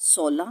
16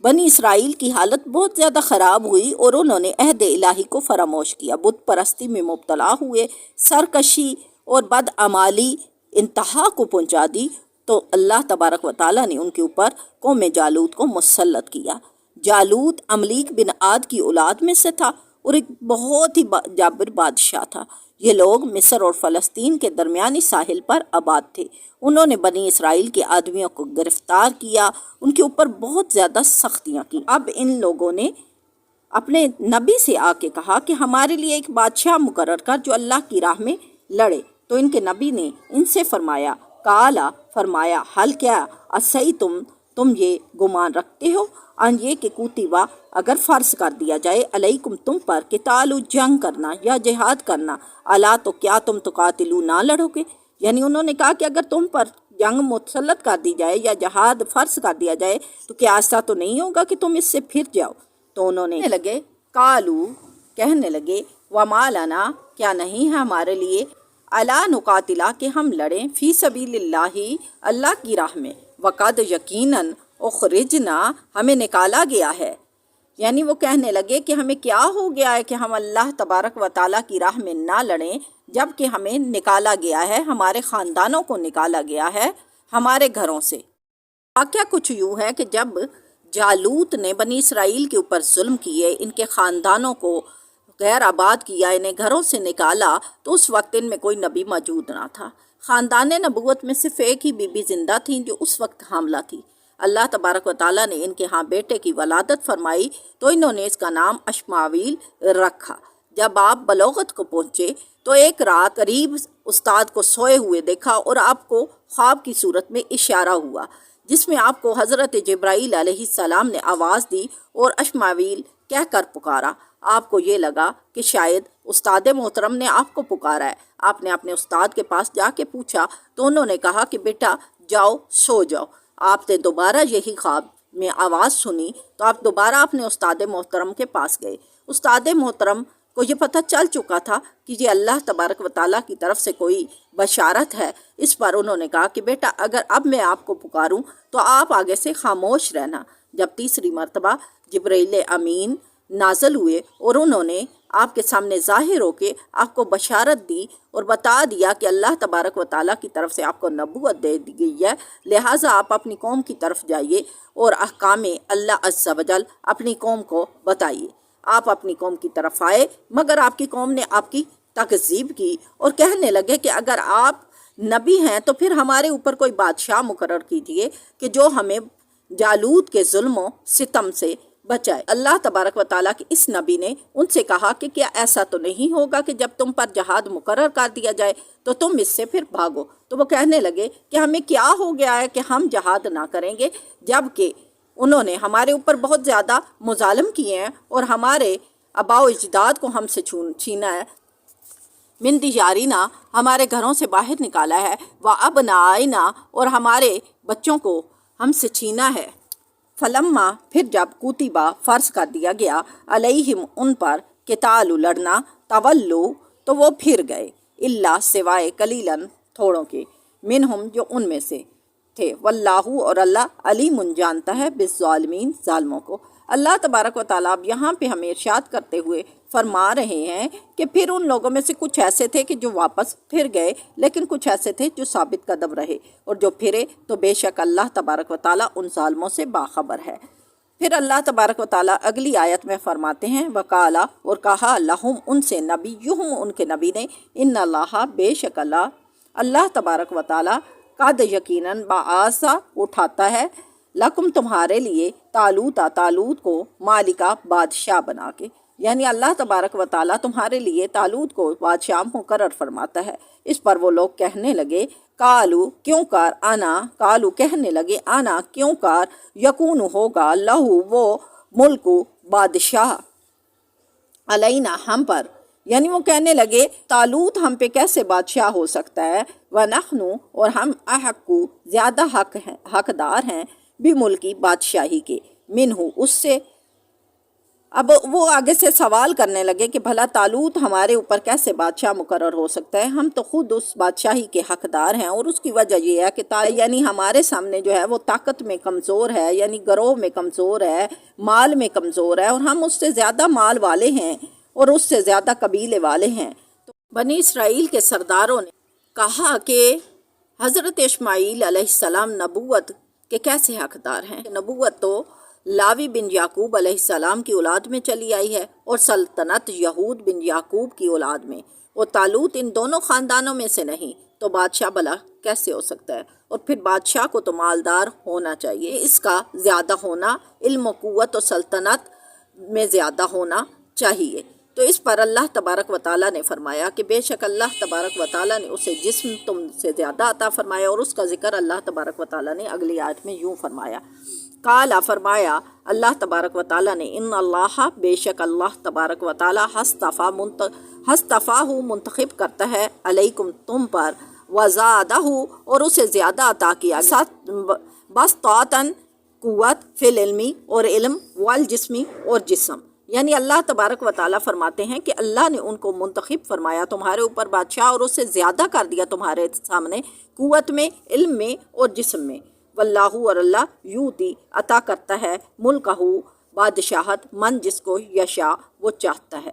بنی اسرائیل کی حالت بہت زیادہ خراب ہوئی اور انہوں نے عہد الہی کو فراموش کیا، بت پرستی میں مبتلا ہوئے، سرکشی اور بدعمالی انتہا کو پہنچا دی، تو اللہ تبارک و تعالیٰ نے ان کے اوپر قوم جالوت کو مسلط کیا۔ جالوت عملیک بن عاد کی اولاد میں سے تھا اور ایک بہت ہی جابر بادشاہ تھا۔ یہ لوگ مصر اور فلسطین کے درمیانی ساحل پر آباد تھے۔ انہوں نے بنی اسرائیل کے آدمیوں کو گرفتار کیا، ان کے اوپر بہت زیادہ سختیاں کی۔ اب ان لوگوں نے اپنے نبی سے آ کے کہا کہ ہمارے لیے ایک بادشاہ مقرر کر جو اللہ کی راہ میں لڑے، تو ان کے نبی نے ان سے فرمایا، کالا فرمایا، حل کیا اسی تم یہ گمان رکھتے ہو ان یہ کہ کوتیبہ اگر فرض کر دیا جائے علیکم تم پر قتال جنگ کرنا یا جہاد کرنا، الا تو کیا تم تقاتلو نہ لڑو گے؟ یعنی انہوں نے کہا کہ اگر تم پر جنگ مسلط کر دی جائے یا جہاد فرض کر دیا جائے تو کیا ایسا تو نہیں ہوگا کہ تم اس سے پھر جاؤ؟ تو انہوں نے کہنے لگے وما لنا کیا نہیں ہے ہمارے لیے الا نقاتلا کہ ہم لڑیں فی سبیل اللہ اللہ کی راہ میں، وقد یقیناً اخرجنا ہمیں نکالا گیا ہے۔ یعنی وہ کہنے لگے کہ ہمیں کیا ہو گیا ہے کہ ہم اللہ تبارک و تعالیٰ کی راہ میں نہ لڑیں جب کہ ہمیں نکالا گیا ہے، ہمارے خاندانوں کو نکالا گیا ہے ہمارے گھروں سے۔ واقعہ کچھ یوں ہے کہ جب جالوت نے بنی اسرائیل کے اوپر ظلم کیے، ان کے خاندانوں کو غیر آباد کیا، انہیں گھروں سے نکالا، تو اس وقت ان میں کوئی نبی موجود نہ تھا۔ خاندان نبوت میں صرف ایک ہی بی بی زندہ تھیں جو اس وقت حاملہ تھی۔ اللہ تبارک و تعالیٰ نے ان کے ہاں بیٹے کی ولادت فرمائی تو انہوں نے اس کا نام اشماویل رکھا۔ جب آپ بلوغت کو پہنچے تو ایک رات قریب استاد کو سوئے ہوئے دیکھا اور آپ کو خواب کی صورت میں اشارہ ہوا جس میں آپ کو حضرت جبرائیل علیہ السلام نے آواز دی اور اشماویل کہہ کر پکارا۔ آپ کو یہ لگا کہ شاید استاد محترم نے آپ کو پکارا ہے۔ آپ نے اپنے استاد کے پاس جا کے پوچھا تو انہوں نے کہا کہ بیٹا جاؤ سو جاؤ۔ آپ نے دوبارہ یہی خواب میں آواز سنی تو آپ دوبارہ اپنے استاد محترم کے پاس گئے۔ استاد محترم کو یہ پتہ چل چکا تھا کہ یہ اللہ تبارک و تعالیٰ کی طرف سے کوئی بشارت ہے۔ اس پر انہوں نے کہا کہ بیٹا اگر اب میں آپ کو پکاروں تو آپ آگے سے خاموش رہنا۔ جب تیسری مرتبہ جبرائیل امین نازل ہوئے اور انہوں نے آپ کے سامنے ظاہر ہو کے آپ کو بشارت دی اور بتا دیا کہ اللہ تبارک و تعالیٰ کی طرف سے آپ کو نبوت دے دی گئی ہے، لہٰذا آپ اپنی قوم کی طرف جائیے اور احکام اللہ عز و جل اپنی قوم کو بتائیے۔ آپ اپنی قوم کی طرف آئے مگر آپ کی قوم نے آپ کی تکذیب کی اور کہنے لگے کہ اگر آپ نبی ہیں تو پھر ہمارے اوپر کوئی بادشاہ مقرر کیجئے کہ جو ہمیں جالوت کے ظلم و ستم سے بچائے۔ اللہ تبارک و تعالیٰ کے اس نبی نے ان سے کہا کہ کیا ایسا تو نہیں ہوگا کہ جب تم پر جہاد مقرر کر دیا جائے تو تم اس سے پھر بھاگو؟ تو وہ کہنے لگے کہ ہمیں کیا ہو گیا ہے کہ ہم جہاد نہ کریں گے جب کہ انہوں نے ہمارے اوپر بہت زیادہ مظالم کیے ہیں اور ہمارے آباء و اجداد کو ہم سے چھینا ہے، من دیارنا ہمارے گھروں سے باہر نکالا ہے، وابنائنا اور ہمارے بچوں کو ہم سے چھینا ہے۔ فلما پھر جب کوتیبہ فرض کر دیا گیا علیہم ان پر قتال لڑنا، تولو تو وہ پھر گئے، اللہ سوائے قلیلاً تھوڑوں کے، منہم جو ان میں سے تھے، واللہ اور اللہ علیم جانتا ہے بالظالمین ظالموں کو۔ اللہ تبارک و تعالیٰ اب یہاں پہ ہمیں ارشاد کرتے ہوئے فرما رہے ہیں کہ پھر ان لوگوں میں سے کچھ ایسے تھے کہ جو واپس پھر گئے، لیکن کچھ ایسے تھے جو ثابت قدم رہے، اور جو پھرے تو بے شک اللہ تبارک و تعالیٰ ان ظالموں سے باخبر ہے۔ پھر اللہ تبارک و تعالیٰ اگلی آیت میں فرماتے ہیں وقالا اور کہا لہم ان سے نبیہم ان کے نبی نے، ان اللہ بے شک اللہ تبارک و تعالیٰ قد یقیناً بعث اٹھاتا ہے لکم تمہارے لیے طالوت کو مالکا بادشاہ بنا کے، یعنی اللہ تبارک و تعالیٰ تمہارے لیے طالوت کو بادشاہ مقرر فرماتا ہے۔ اس پر وہ لوگ کہنے لگے کالو کہنے لگے آنا کیوں کار یکون ہوگا لہو وہ ملک بادشاہ علینا ہم پر، یعنی وہ کہنے لگے طالوت ہم پہ کیسے بادشاہ ہو سکتا ہے، وَنَحْنُ اور ہم احق زیادہ حقدار ہیں بھی ملکی بادشاہی کے، منہ اس سے اب وہ آگے سے سوال کرنے لگے کہ بھلا طالوت ہمارے اوپر کیسے بادشاہ مقرر ہو سکتا ہے، ہم تو خود اس بادشاہی کے حقدار ہیں، اور اس کی وجہ یہ ہے کہ یعنی ہمارے سامنے جو ہے وہ طاقت میں کمزور ہے، یعنی گروہ میں کمزور ہے، مال میں کمزور ہے، اور ہم اس سے زیادہ مال والے ہیں اور اس سے زیادہ قبیلے والے ہیں۔ تو بنی اسرائیل کے سرداروں نے کہا کہ حضرت اسماعیل علیہ السلام نبوت کے کیسے حقدار ہیں؟ نبوت تو لاوی بن یعقوب علیہ السلام کی اولاد میں چلی آئی ہے، اور سلطنت یہود بن یعقوب کی اولاد میں، اور طالوت ان دونوں خاندانوں میں سے نہیں، تو بادشاہ بھلا کیسے ہو سکتا ہے؟ اور پھر بادشاہ کو تو مالدار ہونا چاہیے، اس کا زیادہ ہونا، علم و قوت و سلطنت میں زیادہ ہونا چاہیے۔ تو اس پر اللہ تبارک و تعالیٰ نے فرمایا کہ بے شک اللہ تبارک و تعالیٰ نے اسے جسم تم سے زیادہ عطا فرمایا، اور اس کا ذکر اللہ تبارک و تعالیٰ نے اگلی آیت میں یوں فرمایا، قالا فرمایا اللہ تبارک و تعالیٰ نے، ان اللہ بے شک اللہ تبارک و تعالیٰ ہستفاہ منتخب کرتا ہے علیکم تم پر، وزادہ اور اسے زیادہ عطا کیا، بسطاطن قوت، فی العلمی اور علم، والجسمی اور جسم، یعنی اللہ تبارک و تعالیٰ فرماتے ہیں کہ اللہ نے ان کو منتخب فرمایا تمہارے اوپر بادشاہ، اور اسے زیادہ کر دیا تمہارے سامنے قوت میں، علم میں اور جسم میں۔ واللہ اور اللہ یوتی عطا کرتا ہے ملکہ بادشاہت من جس کو یشاء وہ چاہتا ہے،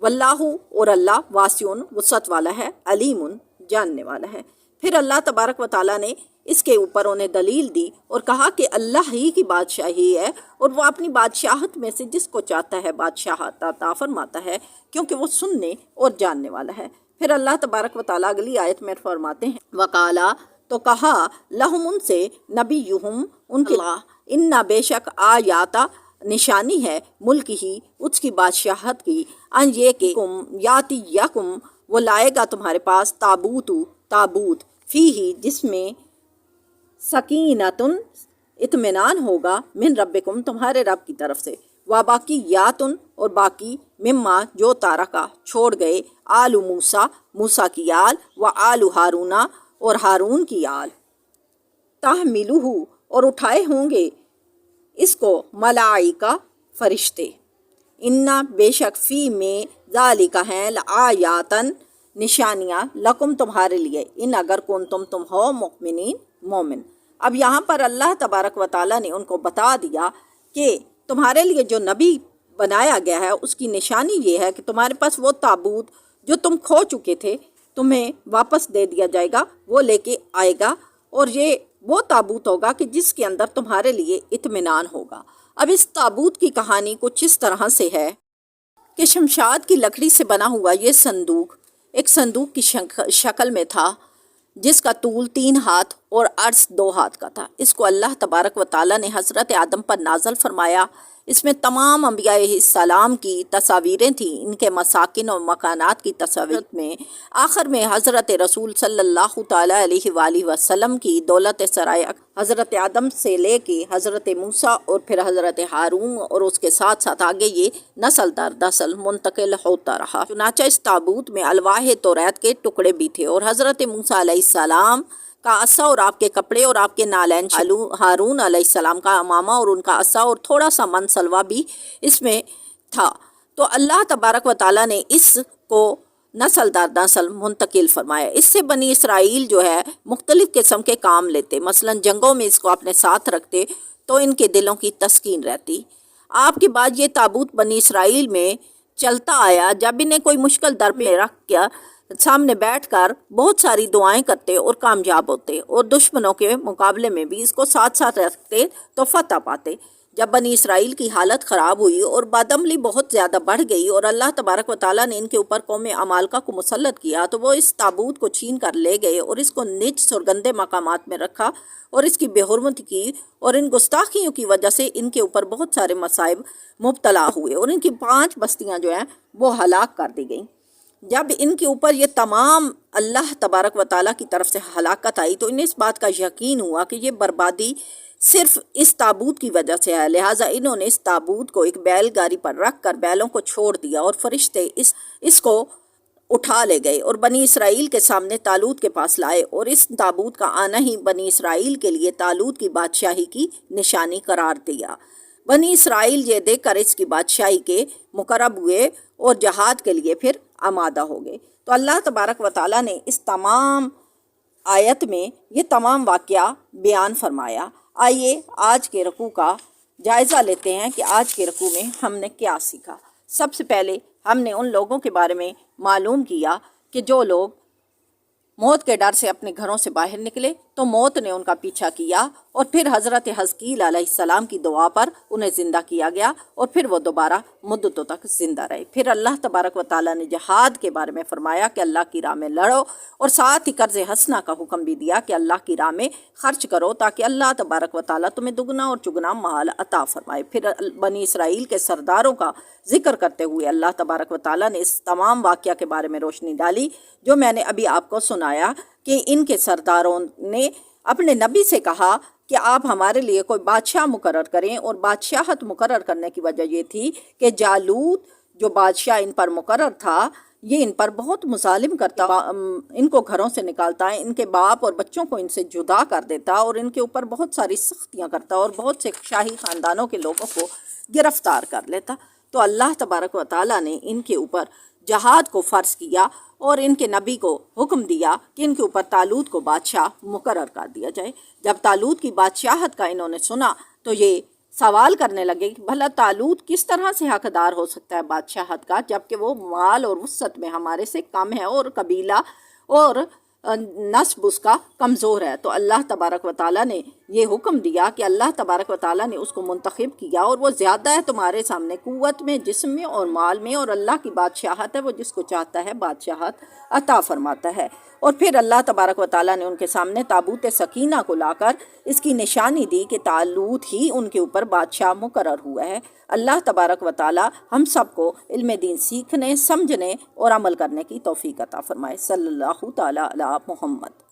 واللہ اور اللہ واسع وسعت والا ہے، علیم جاننے والا ہے۔ پھر اللہ تبارک و تعالیٰ نے اس کے اوپر انہیں دلیل دی اور کہا کہ اللہ ہی کی بادشاہی ہے، اور وہ اپنی بادشاہت میں سے جس کو چاہتا ہے بادشاہت عطا فرماتا ہے، کیونکہ وہ سننے اور جاننے والا ہے۔ پھر اللہ تبارک و تعالیٰ اگلی آیت میں فرماتے ہیں، وقالا تو کہا لہم ان سے نبیہم ان کے انا بے شک آیاتا نشانی ہے ملک ہی اس کی بادشاہت کی، ان یہ کہ یاتی یکم وہ لائے گا تمہارے پاس تابوت فی ہی جس میں سکینتن اطمینان ہوگا، من ربکم تمہارے رب کی طرف سے، و باقی یاتن اور باقی مما جو تارکا چھوڑ گئے، آل موسیٰ کی آل، و آل ہارونا اور ہارون کی آل، تحملہ اور اٹھائے ہوں گے اس کو ملائکہ فرشتے، انا بے شک فی میں ذالک ہیں لآیاتن نشانیاں، لکم تمہارے لیے، ان اگر کنتم تم ہو مؤمنین مومن۔ اب یہاں پر اللہ تبارک و تعالیٰ نے ان کو بتا دیا کہ تمہارے لیے جو نبی بنایا گیا ہے اس کی نشانی یہ ہے کہ تمہارے پاس وہ تابوت جو تم کھو چکے تھے تمہیں واپس دے دیا جائے گا، وہ لے کے آئے گا، اور یہ وہ تابوت ہوگا کہ جس کے اندر تمہارے لیے اطمینان ہوگا۔ اب اس تابوت کی کہانی کچھ اس طرح سے ہے کہ شمشاد کی لکڑی سے بنا ہوا یہ صندوق ایک صندوق کی شکل میں تھا، جس کا طول 3 ہاتھ اور عرض 2 ہاتھ کا تھا۔ اس کو اللہ تبارک و تعالیٰ نے حضرت آدم پر نازل فرمایا۔ اس میں تمام انبیاء السلام کی تصاویریں تھیں، ان کے مساکن اور مکانات کی تصاویر میں آخر میں حضرت رسول صلی اللہ تعالیٰ علیہ وآلہ وسلم کی دولت سرائے حضرت آدم سے لے کے حضرت موسیٰ اور پھر حضرت ہارون، اور اس کے ساتھ ساتھ آگے یہ نسل در نسل منتقل ہوتا رہا۔ چنانچہ اس تابوت میں الواح توریت کے ٹکڑے بھی تھے، اور حضرت موسیٰ علیہ السلام کا عصا اور آپ کے کپڑے اور آپ کے نالین، ہارون علیہ السلام کا امامہ اور ان کا عصا اور تھوڑا سا منسلوہ بھی اس میں تھا۔ تو اللہ تبارک و تعالیٰ نے اس کو نسل در نسل منتقل فرمایا۔ اس سے بنی اسرائیل جو ہے مختلف قسم کے کام لیتے، مثلا جنگوں میں اس کو اپنے ساتھ رکھتے تو ان کے دلوں کی تسکین رہتی۔ آپ کے بعد یہ تابوت بنی اسرائیل میں چلتا آیا، جب انہیں کوئی مشکل در پہ رکھ کیا سامنے بیٹھ کر بہت ساری دعائیں کرتے اور کامیاب ہوتے، اور دشمنوں کے مقابلے میں بھی اس کو ساتھ ساتھ رکھتے تو فتح پاتے۔ جب بنی اسرائیل کی حالت خراب ہوئی اور بدعملی بہت زیادہ بڑھ گئی اور اللہ تبارک و تعالیٰ نے ان کے اوپر قوم عمالقہ کو مسلط کیا، تو وہ اس تابوت کو چھین کر لے گئے اور اس کو نجس اور گندے مقامات میں رکھا اور اس کی بے حرمتی کی، اور ان گستاخیوں کی وجہ سے ان کے اوپر بہت سارے مصائب مبتلا ہوئے، اور ان کی 5 بستیاں جو ہیں وہ ہلاک کر دی گئیں۔ جب ان کے اوپر یہ تمام اللہ تبارک و تعالیٰ کی طرف سے ہلاکت آئی تو انہیں اس بات کا یقین ہوا کہ یہ بربادی صرف اس تابوت کی وجہ سے ہے، لہٰذا انہوں نے اس تابوت کو ایک بیل گاڑی پر رکھ کر بیلوں کو چھوڑ دیا، اور فرشتے اس کو اٹھا لے گئے اور بنی اسرائیل کے سامنے طالوت کے پاس لائے، اور اس تابوت کا آنا ہی بنی اسرائیل کے لیے طالوت کی بادشاہی کی نشانی قرار دیا۔ بنی اسرائیل یہ دیکھ کر اس کی بادشاہی کے مقرب ہوئے اور جہاد کے لیے پھر آمادہ ہو گئے۔ تو اللہ تبارک و تعالیٰ نے اس تمام آیت میں یہ تمام واقعہ بیان فرمایا۔ آئیے آج کے رکوع کا جائزہ لیتے ہیں کہ آج کے رکوع میں ہم نے کیا سیکھا۔ سب سے پہلے ہم نے ان لوگوں کے بارے میں معلوم کیا کہ جو لوگ موت کے ڈر سے اپنے گھروں سے باہر نکلے تو موت نے ان کا پیچھا کیا، اور پھر حضرت حزقیل علیہ السلام کی دعا پر انہیں زندہ کیا گیا، اور پھر وہ دوبارہ مدتوں تک زندہ رہے۔ پھر اللہ تبارک و تعالیٰ نے جہاد کے بارے میں فرمایا کہ اللہ کی راہ میں لڑو، اور ساتھ ہی قرض حسنہ کا حکم بھی دیا کہ اللہ کی راہ میں خرچ کرو تاکہ اللہ تبارک و تعالیٰ تمہیں دگنا اور چگنا مال عطا فرمائے۔ پھر بنی اسرائیل کے سرداروں کا ذکر کرتے ہوئے اللہ تبارک و تعالیٰ نے اس تمام واقعہ کے بارے میں روشنی ڈالی جو میں نے ابھی آپ کو سنایا، کہ ان کے سرداروں نے اپنے نبی سے کہا کہ آپ ہمارے لیے کوئی بادشاہ مقرر کریں، اور بادشاہت مقرر کرنے کی وجہ یہ تھی کہ جالوت جو بادشاہ ان پر مقرر تھا یہ ان پر بہت مظالم کرتا، ان کو گھروں سے نکالتا، ان کے باپ اور بچوں کو ان سے جدا کر دیتا، اور ان کے اوپر بہت ساری سختیاں کرتا، اور بہت سے شاہی خاندانوں کے لوگوں کو گرفتار کر لیتا۔ تو اللہ تبارک و تعالیٰ نے ان کے اوپر جہاد کو فرض کیا، اور ان کے نبی کو حکم دیا کہ ان کے اوپر طالوت کو بادشاہ مقرر کر دیا جائے۔ جب طالوت کی بادشاہت کا انہوں نے سنا تو یہ سوال کرنے لگے کہ بھلا طالوت کس طرح سے حقدار ہو سکتا ہے بادشاہت کا، جبکہ وہ مال اور وسعت میں ہمارے سے کم ہے، اور قبیلہ اور نسب اس کا کمزور ہے۔ تو اللہ تبارک و تعالیٰ نے یہ حکم دیا کہ اللہ تبارک و تعالیٰ نے اس کو منتخب کیا، اور وہ زیادہ ہے تمہارے سامنے قوت میں، جسم میں اور مال میں، اور اللہ کی بادشاہت ہے، وہ جس کو چاہتا ہے بادشاہت عطا فرماتا ہے۔ اور پھر اللہ تبارک و تعالیٰ نے ان کے سامنے تابوت سکینہ کو لا کر اس کی نشانی دی کہ طالوت ہی ان کے اوپر بادشاہ مقرر ہوا ہے۔ اللہ تبارک و تعالیٰ ہم سب کو علم دین سیکھنے، سمجھنے اور عمل کرنے کی توفیق عطا فرمائے۔ صلی اللہ تعالیٰ علی محمد۔